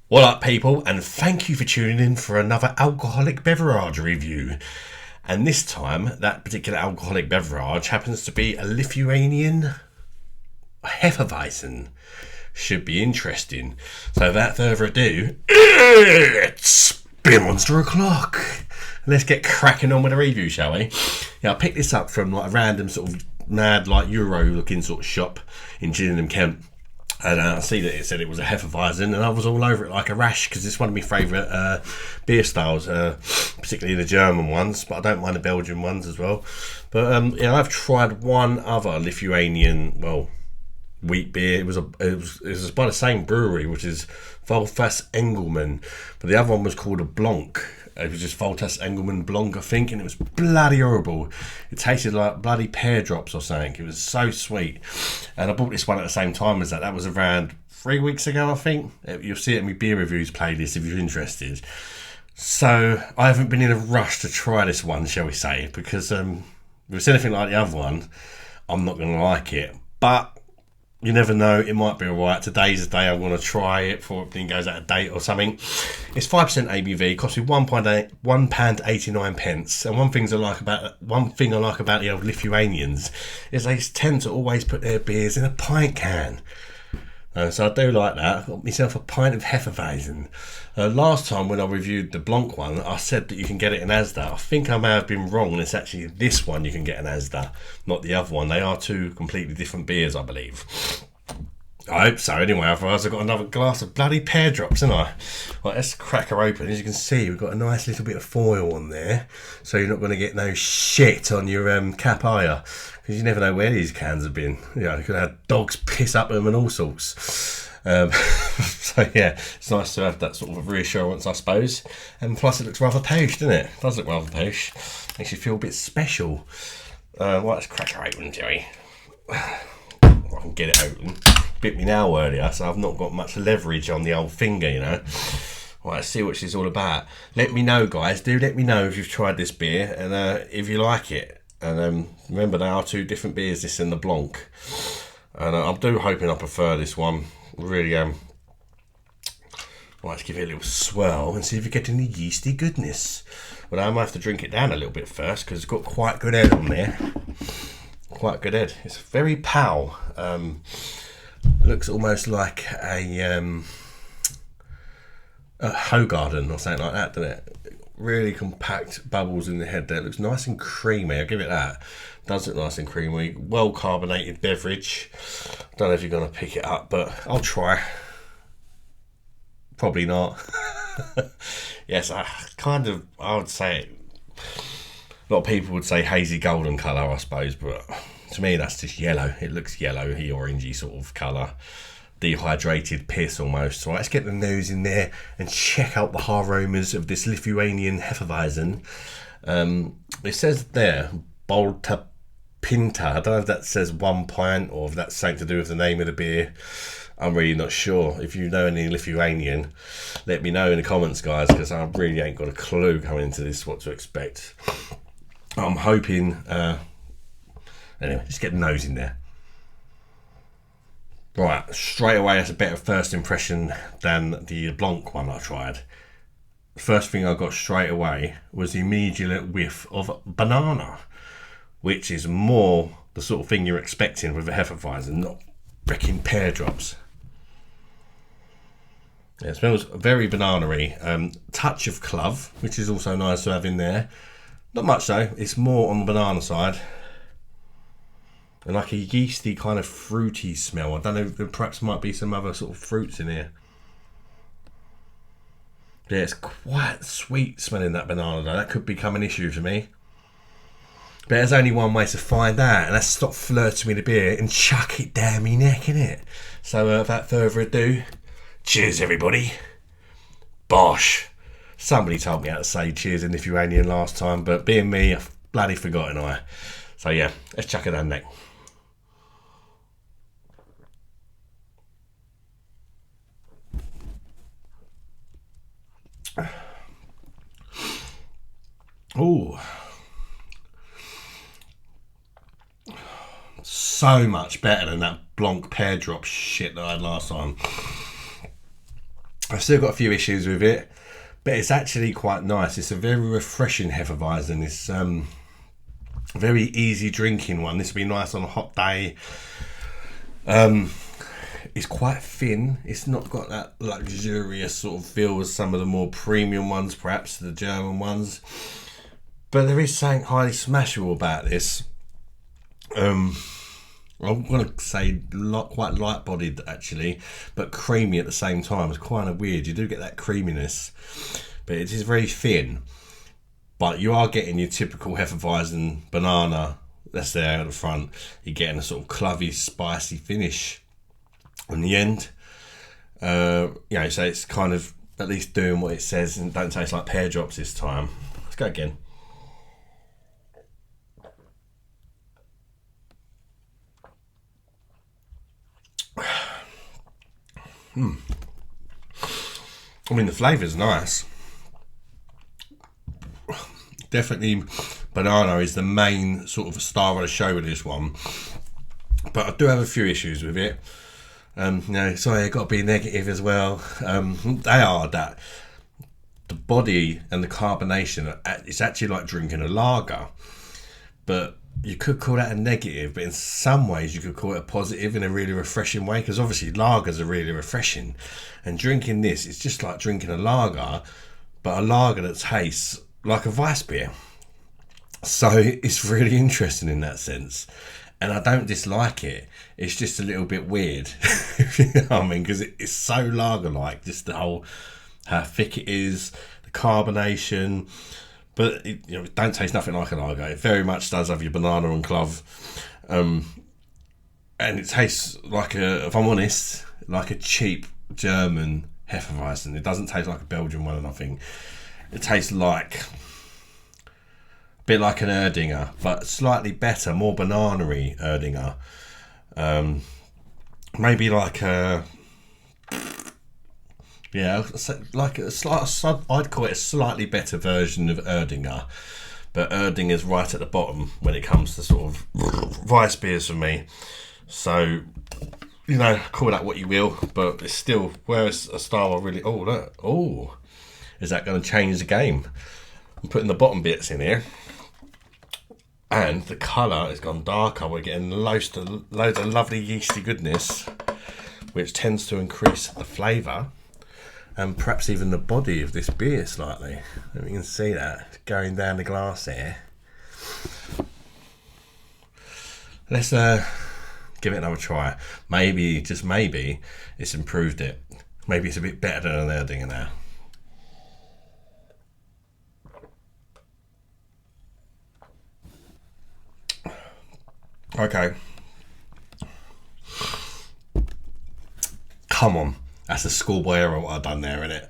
What up, people, and thank you for tuning in for another alcoholic beverage review. And this time, that particular alcoholic beverage happens to be a Lithuanian Hefeweizen. Should be interesting. So without further ado, it's Beer Monster o'clock. Let's get cracking on with the review, shall we? Yeah, I picked this up from like a random sort of mad, like Euro looking sort of shop in Gillingham, Kent. And I see that it said it was a Hefeweizen, and I was all over it like a rash because it's one of my favourite beer styles, particularly the German ones, but I don't mind the Belgian ones as well. But I've tried one other Lithuanian, wheat beer. It was by the same brewery, which is Volfas Engelman, but the other one was called a Blanc. It was just Volfas Engelman Blanc, I think, and it was bloody horrible. It tasted like bloody pear drops or something. It was so sweet. And I bought this one at the same time as that. That was around 3 weeks ago, I think. You'll see it in my beer reviews playlist if you're interested. So I haven't been in a rush to try this one, shall we say, because if it's anything like the other one, I'm not going to like it. But you never know, it might be alright. Today's the day I'm going to try it before it goes out of date or something. It's 5% ABV, cost me £1.89. And one thing I like about the old Lithuanians is they tend to always put their beers in a pint can. So I do like that. I got myself a pint of Hefeweizen. Last time when I reviewed the Blanc one, I said that you can get it in Asda. I think I may have been wrong. It's actually this one you can get in Asda, not the other one. They are two completely different beers, I believe. I hope so. Anyway, otherwise I've got another glass of bloody pear drops, haven't I? Right, let's crack her open. As you can see, we've got a nice little bit of foil on there, so you're not going to get no shit on your cap, are you? Because you never know where these cans have been. You know, you could have dogs piss up them and all sorts. So yeah, it's nice to have that sort of reassurance, I suppose. And plus it looks rather posh, doesn't it? It does look rather posh. Makes you feel a bit special. Right, let's crack her open, Joey. I can get it open. Bit me now earlier, so I've not got much leverage on the old finger, you know. Right, let's see what she's all about. Let me know, guys. Do let me know if you've tried this beer and if you like it. And remember, they are two different beers, this and the Blanc. And I'm hoping I prefer this one. Really Right, let's give it a little swirl and see if we get any yeasty goodness. Well, I might have to drink it down a little bit first because it's got quite good head on there. Quite good head. It's very pale. Looks almost like a Hogarden or something like that, doesn't it? Really compact bubbles in the head there. It looks nice and creamy, I'll give it that. Does look nice and creamy. Well carbonated beverage. Don't know if you're going to pick it up, but I'll try. Probably not. Yes, I would say a lot of people would say hazy golden colour, I suppose, but to me that's just yellow. It looks yellowy, orangey sort of colour. Dehydrated piss almost. So let's get the nose in there and check out the aromas of this Lithuanian Hefeweizen. It says there Balta Pinta. I don't know if that says 1 pint or if that's something to do with the name of the beer. I'm really not sure. If you know any Lithuanian, let me know in the comments, guys, because I really ain't got a clue coming into this what to expect. I'm hoping anyway, just get the nose in there. Right, straight away, that's a better first impression than the Blanc one I tried. The first thing I got straight away was the immediate whiff of banana, which is more the sort of thing you're expecting with a Hefeweizen, not freaking pear drops. Yeah, it smells very banana-y. Touch of clove, which is also nice to have in there. Not much though, it's more on the banana side. And like a yeasty kind of fruity smell. I don't know, there perhaps might be some other sort of fruits in here. Yeah, it's quite sweet smelling that banana though. That could become an issue for me. But there's only one way to find out, and that's stop flirting with the beer and chuck it down me neck, innit? So without further ado, cheers everybody. Bosh. Somebody told me how to say cheers in Lithuanian last time, but being me, I've bloody forgotten I. So yeah, let's chuck it down neck. Ooh. So much better than that Blanc pear drop shit that I had last time. I've still got a few issues with it, but it's actually quite nice. It's a very refreshing Hefeweizen. It's a very easy drinking one. This would be nice on a hot day. It's quite thin. It's not got that luxurious sort of feel as some of the more premium ones, perhaps the German ones. But there is something highly smashable about this. I'm going to say quite light-bodied actually, but creamy at the same time. It's kind of weird. You do get that creaminess, but it is very thin. But you are getting your typical Hefeweizen banana that's there at the front. You're getting a sort of clovey, spicy finish on the end. So it's kind of at least doing what it says and don't taste like pear drops this time. Let's go again. I mean, the flavour's nice. Definitely banana is the main sort of star of the show with this one. But I do have a few issues with it. Sorry, I've got to be negative as well. They are that the body and the carbonation, it's actually like drinking a lager. But you could call that a negative, but in some ways you could call it a positive in a really refreshing way, because obviously lagers are really refreshing. And drinking this, it's just like drinking a lager, but a lager that tastes like a Weiss beer. So it's really interesting in that sense. And I don't dislike it. It's just a little bit weird. You know what I mean? Because it's so lager-like. Just the whole, how thick it is, the carbonation. But it don't taste nothing like a lager. It very much does have your banana and clove. And it tastes like if I'm honest, like a cheap German Hefeweizen. It doesn't taste like a Belgian one or nothing. It tastes like bit like an Erdinger, but slightly better, more banana-y Erdinger. Maybe like a, like a slight, I'd call it a slightly better version of Erdinger. But Erdinger's right at the bottom when it comes to sort of Weiss beers for me. So, call that what you will, but it's still, whereas a style I really, is that going to change the game? I'm putting the bottom bits in here. And the colour has gone darker. We're getting loads of lovely yeasty goodness, which tends to increase the flavour and perhaps even the body of this beer slightly. And you can see that going down the glass there. Let's give it another try. Maybe, just maybe, it's improved it. Maybe it's a bit better than an Erdinger now. Okay. Come on. That's a schoolboy error what I've done there, innit?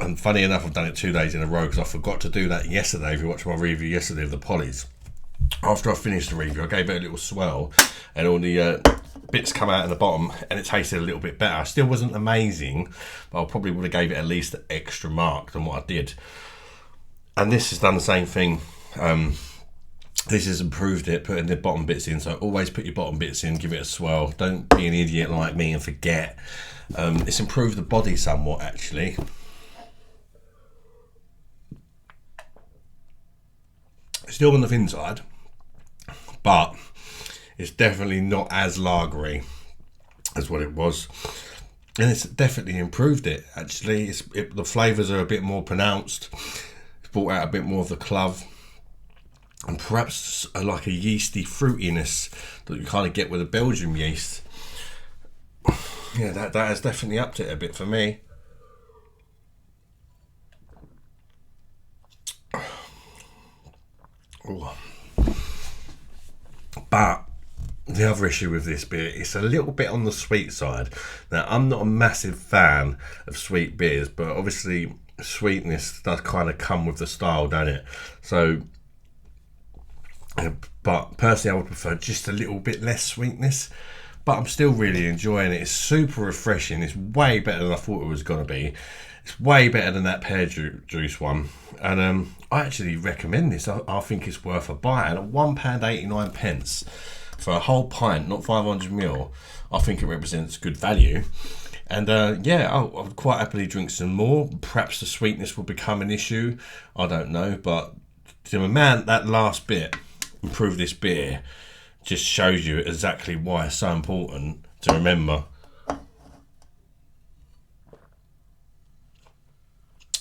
And funny enough, I've done it 2 days in a row because I forgot to do that yesterday. If you watched my review yesterday of the Pollies, after I finished the review, I gave it a little swell and all the bits come out in the bottom and it tasted a little bit better. Still wasn't amazing, but I probably would have gave it at least an extra mark than what I did. And this has done the same thing. This has improved it, putting the bottom bits in. So always put your bottom bits in, give it a swirl. Don't be an idiot like me and forget. It's improved the body somewhat, actually. Still on the thin side, but it's definitely not as lagery as what it was. And it's definitely improved it, actually. The flavours are a bit more pronounced. It's brought out a bit more of the clove. And perhaps like a yeasty fruitiness that you kind of get with a Belgian yeast. Yeah, that has definitely upped it a bit for me. Ooh. But the other issue with this beer, it's a little bit on the sweet side. Now, I'm not a massive fan of sweet beers, but obviously sweetness does kind of come with the style, don't it? So, but personally I would prefer just a little bit less sweetness, but I'm still really enjoying it. It's super refreshing. It's way better than I thought it was going to be. It's way better than that pear juice one, and I actually recommend this. I think it's worth a buy. And at £1.89 for a whole pint, not 500ml, I think it represents good value. And yeah, I'll quite happily drink some more. Perhaps the sweetness will become an issue. I don't know, but the amount that last bit improve this beer just shows you exactly why it's so important to remember.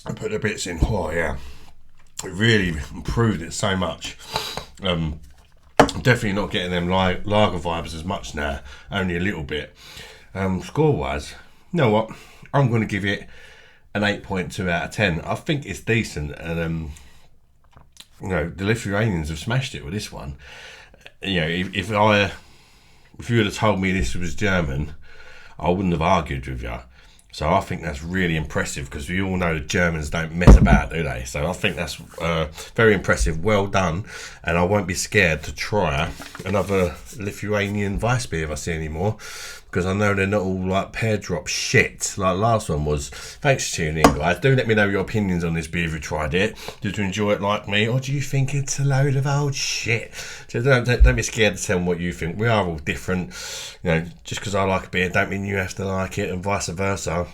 I put the bits in. Oh yeah, it really improved it so much. Definitely not getting them lager vibes as much now, only a little bit. Score wise, you know what? I'm going to give it an 8.2 out of 10. I think it's decent, and you know, the Lithuanians have smashed it with this one. You know, if you would have told me this was German, I wouldn't have argued with you. So I think that's really impressive, because we all know the Germans don't mess about, do they? So I think that's very impressive. Well done. And I won't be scared to try another Lithuanian Weiss beer if I see any more, because I know they're not all like pear drop shit like last one was. Thanks for tuning in, guys. Do let me know your opinions on this beer if you tried it. Did you enjoy it like me, or do you think it's a load of old shit? So don't be scared to tell me what you think. We are all different. You know, just because I like a beer don't mean you have to like it, and vice versa.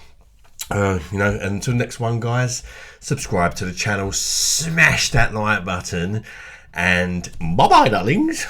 You know, and until next one, guys, subscribe to the channel, smash that like button, and bye bye, darlings.